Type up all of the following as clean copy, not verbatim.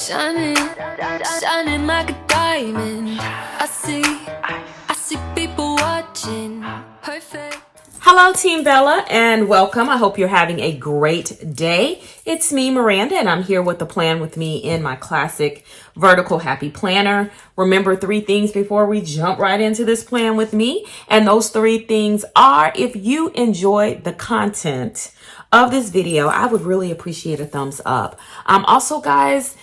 Shining, shining like a diamond. I see people watching. Perfect. Hello, Team Bella, and welcome. I hope you're having a great day. It's me, Miranda, and I'm here with the plan with me in my classic vertical happy planner. Remember 3 things before we jump right into this plan with me. And those 3 things are, if you enjoyed the content of this video, I would really appreciate a thumbs up. Also, guys,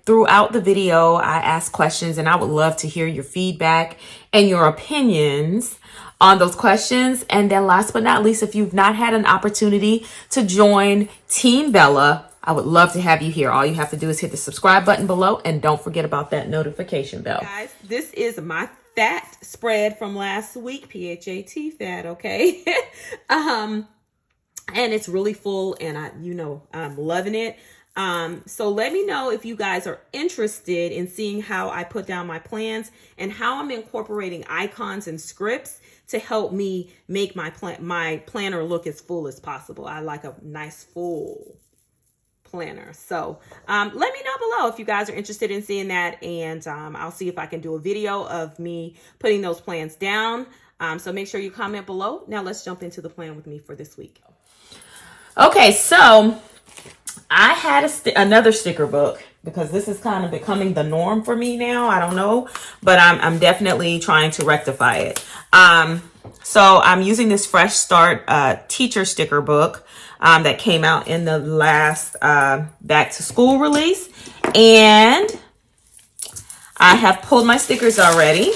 throughout the video, I asked questions and I would love to hear your feedback and your opinions on those questions. And then last but not least, if you've not had an opportunity to join Team Bella, I would love to have you here. All you have to do is hit the subscribe button below and don't forget about that notification bell. Guys, this is my fat spread from last week, PHAT fat, okay? And it's really full and I'm loving it. So let me know if you guys are interested in seeing how I put down my plans and how I'm incorporating icons and scripts to help me make my planner look as full as possible. I like a nice full planner. So let me know below if you guys are interested in seeing that, and I'll see if I can do a video of me putting those plans down. So make sure you comment below. Now let's jump into the plan with me for this week. Okay, so I had another sticker book because this is kind of becoming the norm for me now. I don't know, but I'm definitely trying to rectify it. So I'm using this Fresh Start teacher sticker book that came out in the last back to school release. And I have pulled my stickers already.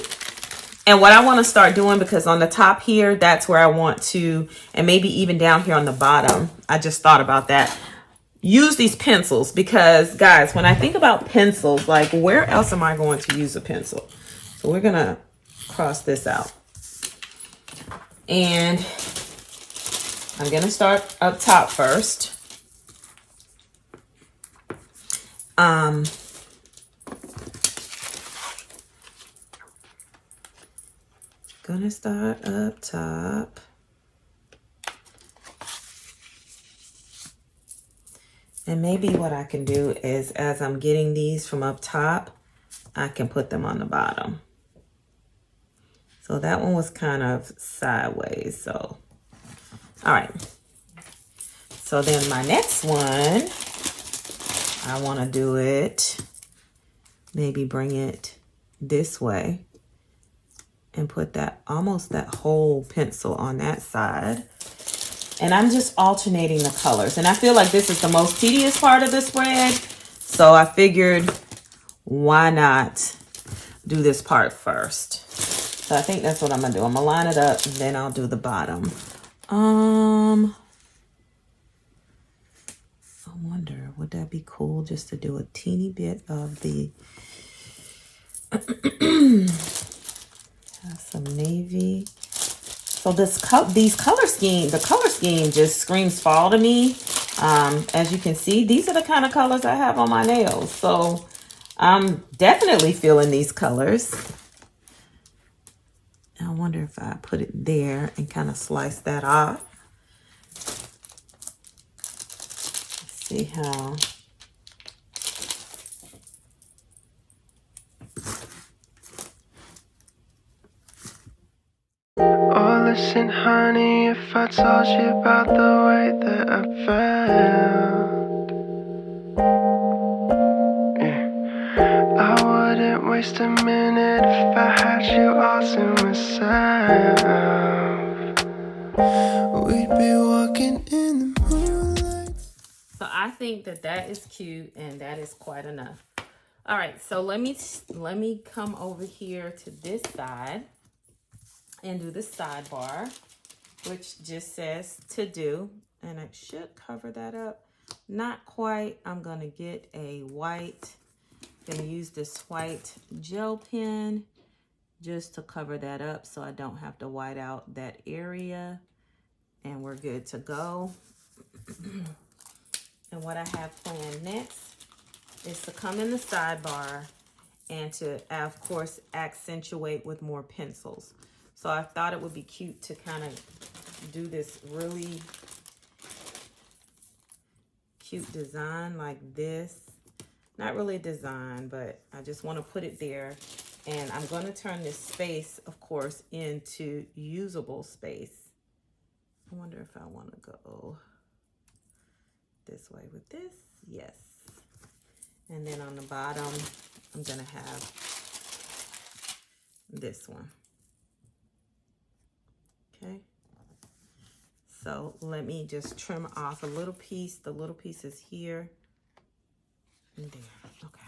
And what I want to start doing, because on the top here, that's where I want to, and maybe even down here on the bottom, I just thought about that. Use these pencils because, guys, when I think about pencils, like where else am I going to use a pencil? So we're going to cross this out. And I'm going to start up top first. Gonna start up top. And maybe what I can do is, as I'm getting these from up top, I can put them on the bottom. So that one was kind of sideways. So, all right. So then my next one, I want to do it, maybe bring it this way and put that, almost that whole pencil on that side. And I'm just alternating the colors. And I feel like this is the most tedious part of the spread. So I figured, why not do this part first? So I think that's what I'm going to do. I'm going to line it up, and then I'll do the bottom. I wonder, would that be cool just to do a teeny bit of the... have some navy. So the color scheme just screams fall to me. As you can see, these are the kind of colors I have on my nails. So I'm definitely feeling these colors. I wonder if I put it there and kind of slice that off. Let's see how. Oh, listen, honey, if I told you about the way that I felt, yeah, I wouldn't waste a minute if I had you all to myself. We'd be walking in the moonlight. So I think that is cute, and that is quite enough. All right, so let me come over here to this side and do the sidebar, which just says to do, and it should cover that up. Not quite. I'm gonna get a white, then use this white gel pen just to cover that up so I don't have to white out that area, and we're good to go. And what I have planned next is to come in the sidebar and to, of course, accentuate with more pencils. So I thought it would be cute to kind of do this really cute design like this. Not really a design, but I just want to put it there. And I'm going to turn this space, of course, into usable space. I wonder if I want to go this way with this. Yes. And then on the bottom, I'm going to have this one. Okay. So let me just trim off a little piece. The little piece is here and there. Okay.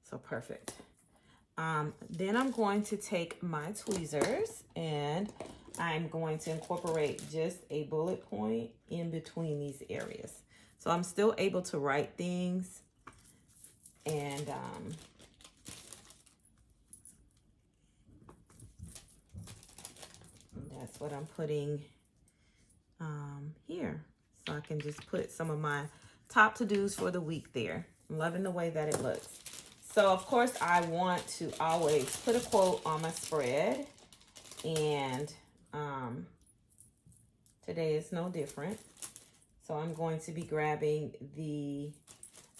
So perfect. Then I'm going to take my tweezers and I'm going to incorporate just a bullet point in between these areas. So I'm still able to write things, and that's what I'm putting here. So I can just put some of my top to-dos for the week there. I'm loving the way that it looks. So of course I want to always put a quote on my spread, and today is no different. So I'm going to be grabbing the,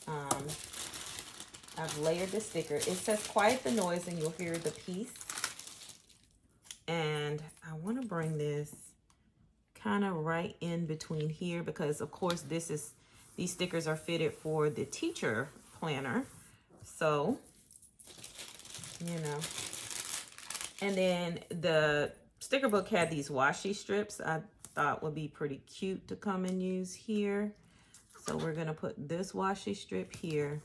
I've layered the sticker. It says quiet the noise and you'll hear the peace. And I want to bring this kind of right in between here, because of course these stickers are fitted for the teacher planner. So, you know, and then the sticker book had these washi strips I thought would be pretty cute to come and use here. So we're going to put this washi strip here,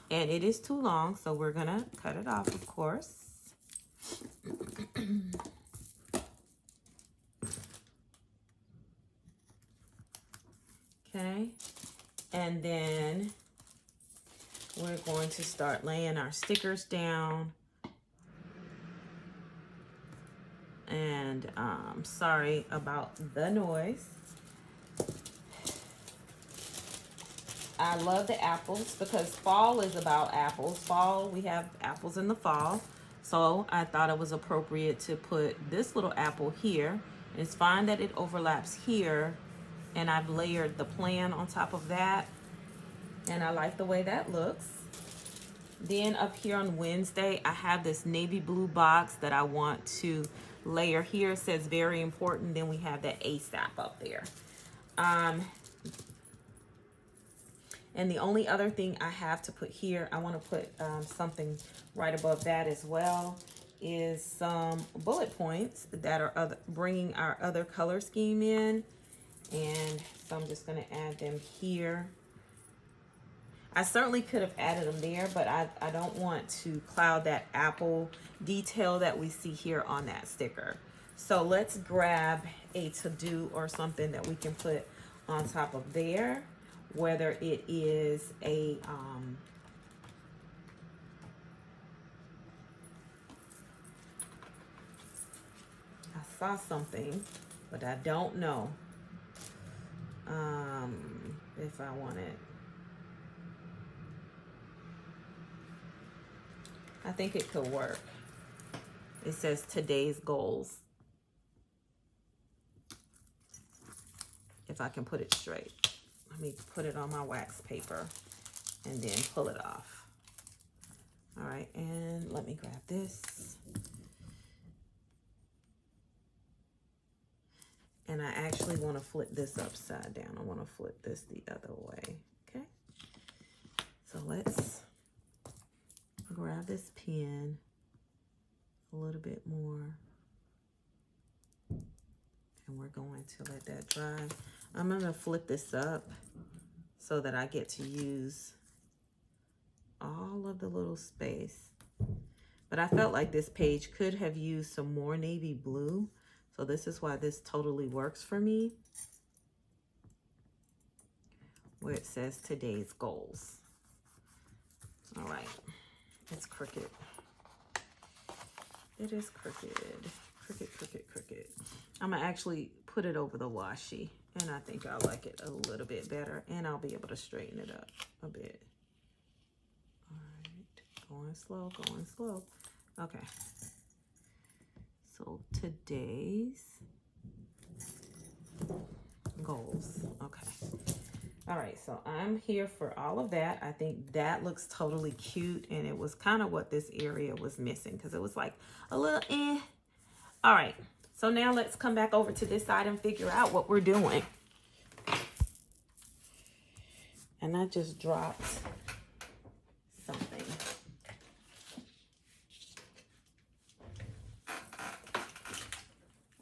and it is too long, so we're going to cut it off, of course. Okay, and then we're going to start laying our stickers down. And sorry about the noise. I love the apples because fall is about apples. Fall, we have apples in the fall. So I thought it was appropriate to put this little apple here. It's fine that it overlaps here, and I've layered the plan on top of that, and I like the way that looks. Then up here on Wednesday, I have this navy blue box that I want to layer here. It says very important. Then we have that ASAP up there. And the only other thing I have to put here, I want to put something right above that as well, is some bullet points that are bringing our other color scheme in. And so I'm just going to add them here. I certainly could have added them there, but I don't want to cloud that apple detail that we see here on that sticker. So let's grab a to-do or something that we can put on top of there, whether it is a I saw something, but I don't know if I want it. I think it could work. It says today's goals. If I can put it straight. Let me put it on my wax paper and then pull it off. All right, and let me grab this. And I actually want to flip this upside down. I want to flip this the other way, okay? So let's grab this pen a little bit more. And we're going to let that dry. I'm going to flip this up so that I get to use all of the little space. But I felt like this page could have used some more navy blue. So this is why this totally works for me. Where it says today's goals. All right. It's crooked. It is crooked. Crooked, crooked, crooked. I'm going to actually put it over the washi. And I think I'll like it a little bit better. And I'll be able to straighten it up a bit. All right. Going slow, going slow. Okay. So today's goals. Okay. All right, so I'm here for all of that. I think that looks totally cute, and it was kind of what this area was missing because it was like a little eh. All right, so now let's come back over to this side and figure out what we're doing. And I just dropped something.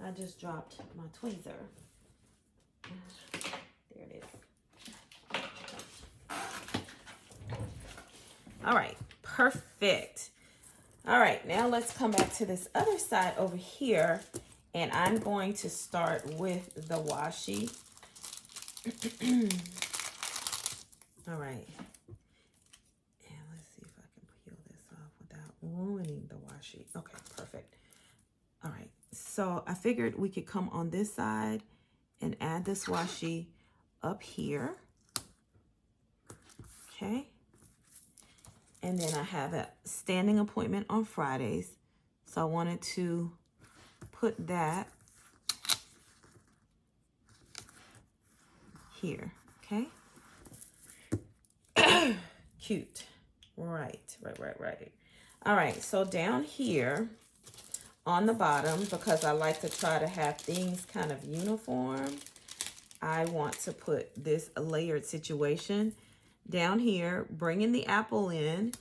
I just dropped my tweezer. There it is. All right, perfect. All right, now let's come back to this other side over here, and I'm going to start with the washi. All right, and let's see if I can peel this off without ruining the washi. Okay, perfect. All right, so I figured we could come on this side and add this washi up here. Okay. And then I have a standing appointment on Fridays. So I wanted to put that here. Okay. Cute. Right. All right. So down here on the bottom, because I like to try to have things kind of uniform, I want to put this layered situation down here, bringing the apple in,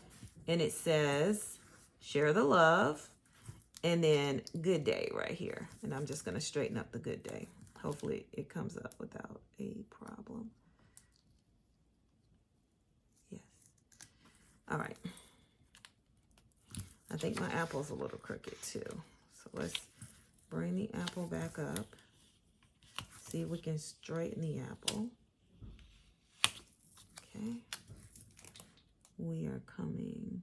and it says share the love, and then good day right here. And I'm just going to straighten up the good day. Hopefully it comes up without a problem. Yes. All right. I think my apple's a little crooked too. So let's bring the apple back up. See if we can straighten the apple. Okay. We are coming.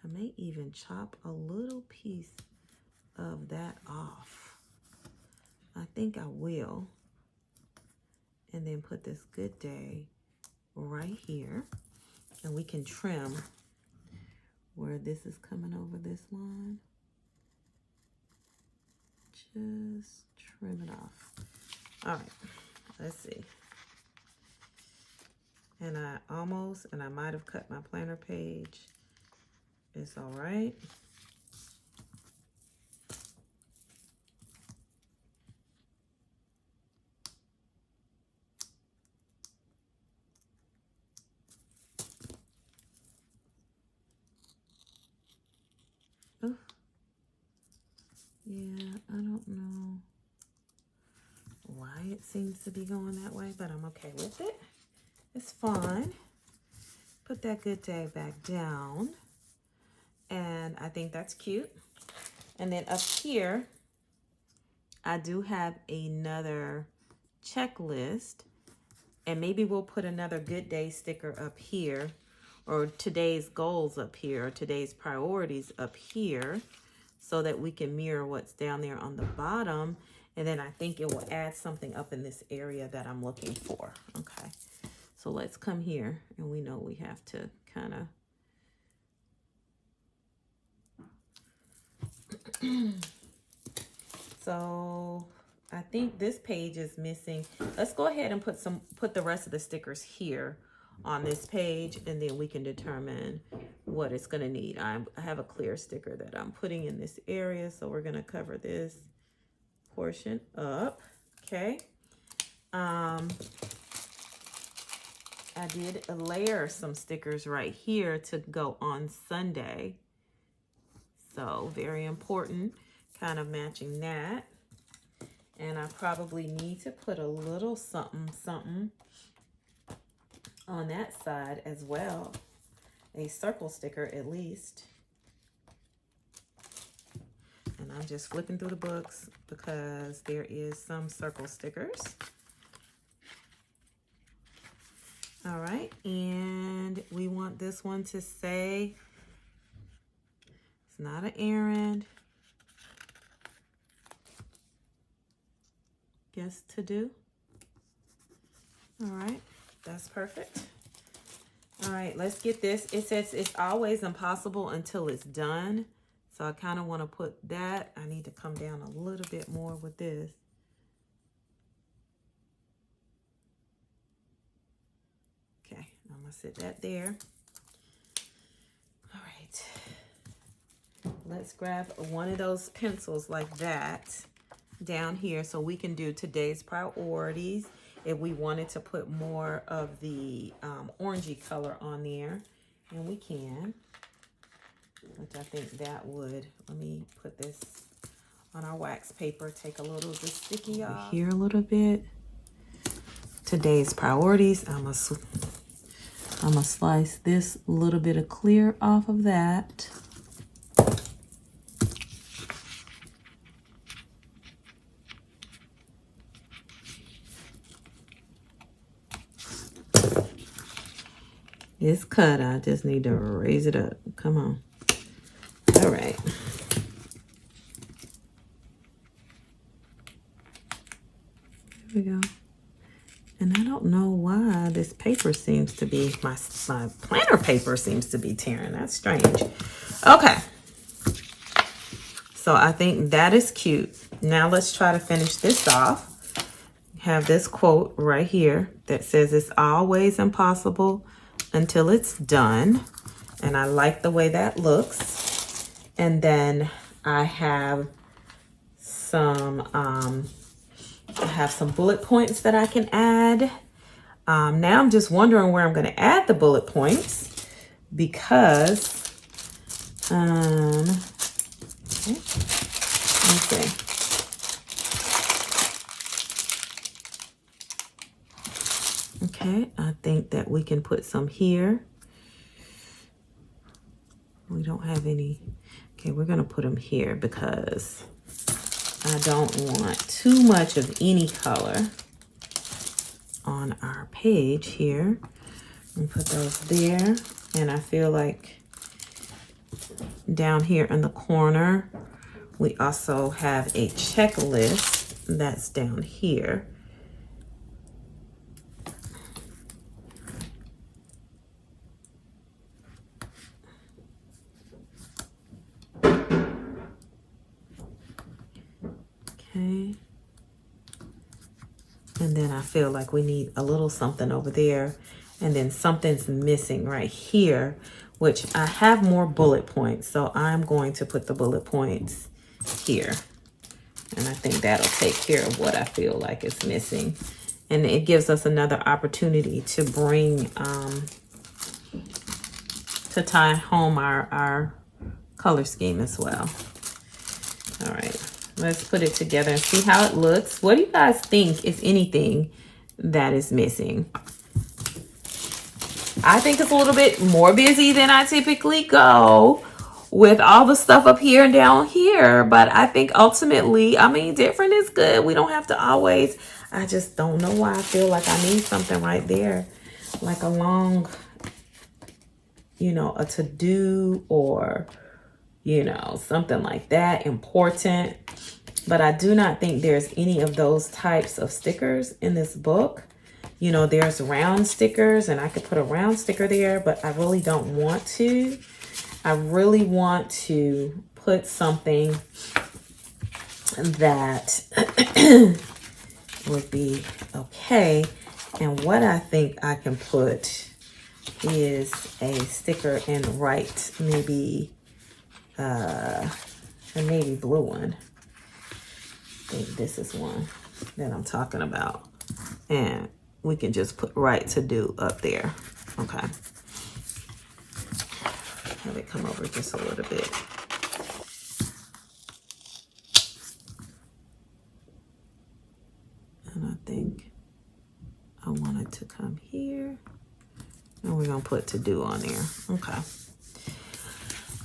I may even chop a little piece of that off. I think I will. And then put this good day right here. And we can trim where this is coming over this line. Just trim it off. All right, let's see. And I might have cut my planner page. It's all right. Oh. Yeah, I don't know why it seems to be going that way, but I'm okay with it. It's fine. Put that good day back down. And I think that's cute. And then up here, I do have another checklist. And maybe we'll put another good day sticker up here, or today's goals up here, or today's priorities up here, so that we can mirror what's down there on the bottom. And then I think it will add something up in this area that I'm looking for. Okay. So let's come here, and we know we have to kind of. So I think this page is missing. Let's go ahead and put the rest of the stickers here on this page, and then we can determine what it's going to need. I have a clear sticker that I'm putting in this area, so we're going to cover this portion up. Okay. I did layer some stickers right here to go on Sunday. So very important, kind of matching that. And I probably need to put a little something on that side as well. A circle sticker at least. And I'm just flipping through the books because there is some circle stickers. All right, and we want this one to say, it's not an errand. Guess to do. All right, that's perfect. All right, let's get this. It says it's always impossible until it's done. So I kind of want to put that. I need to come down a little bit more with this. I'll sit that there. All right. Let's grab one of those pencils like that down here so we can do today's priorities. If we wanted to put more of the orangey color on there, and we can, which I think that would, let me put this on our wax paper, take a little of the sticky off here a little bit. Today's priorities, I'm gonna slice this little bit of clear off of that. It's cut. I just need to raise it up. Come on. All right. There we go. And I don't know why this paper seems to be, my planner paper seems to be tearing. That's strange. Okay. So I think that is cute. Now let's try to finish this off. Have this quote right here that says, "It's always impossible until it's done." And I like the way that looks. And then I have some bullet points that I can add. Now I'm just wondering where I'm going to add the bullet points, because okay, let's see. Okay, I think that we can put some here. We don't have any. Okay, we're going to put them here because I don't want too much of any color on our page here. And put those there. And I feel like down here in the corner, we also have a checklist that's down here. Okay. And then I feel like we need a little something over there. And then something's missing right here, which I have more bullet points. So I'm going to put the bullet points here. And I think that'll take care of what I feel like is missing. And it gives us another opportunity to bring, to tie home our color scheme as well. All right. Let's put it together and see how it looks. What do you guys think, if anything, that is missing? I think it's a little bit more busy than I typically go with all the stuff up here and down here. But I think ultimately, I mean, different is good. We don't have to always. I just don't know why I feel like I need something right there. Like a long, you know, a to-do or, you know, something like that, important. But I do not think there's any of those types of stickers in this book. You know, there's round stickers, and I could put a round sticker there, but I really don't want to. I really want to put something that would be okay. And what I think I can put is a sticker and write maybe a navy blue one. I think this is one that I'm talking about. And we can just put "right to do" up there. Okay. Have it come over just a little bit. And I think I want it to come here. And we're going to put "to do" on there. Okay.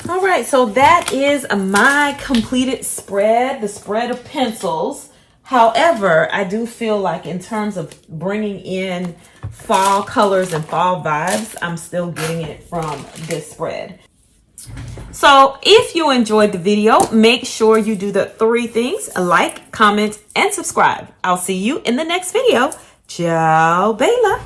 All right, so that is my completed spread, the spread of pencils. However, I do feel like in terms of bringing in fall colors and fall vibes, I'm still getting it from this spread. So if you enjoyed the video, make sure you do the 3 things: like, comment, and subscribe. I'll see you in the next video. Ciao, Bella.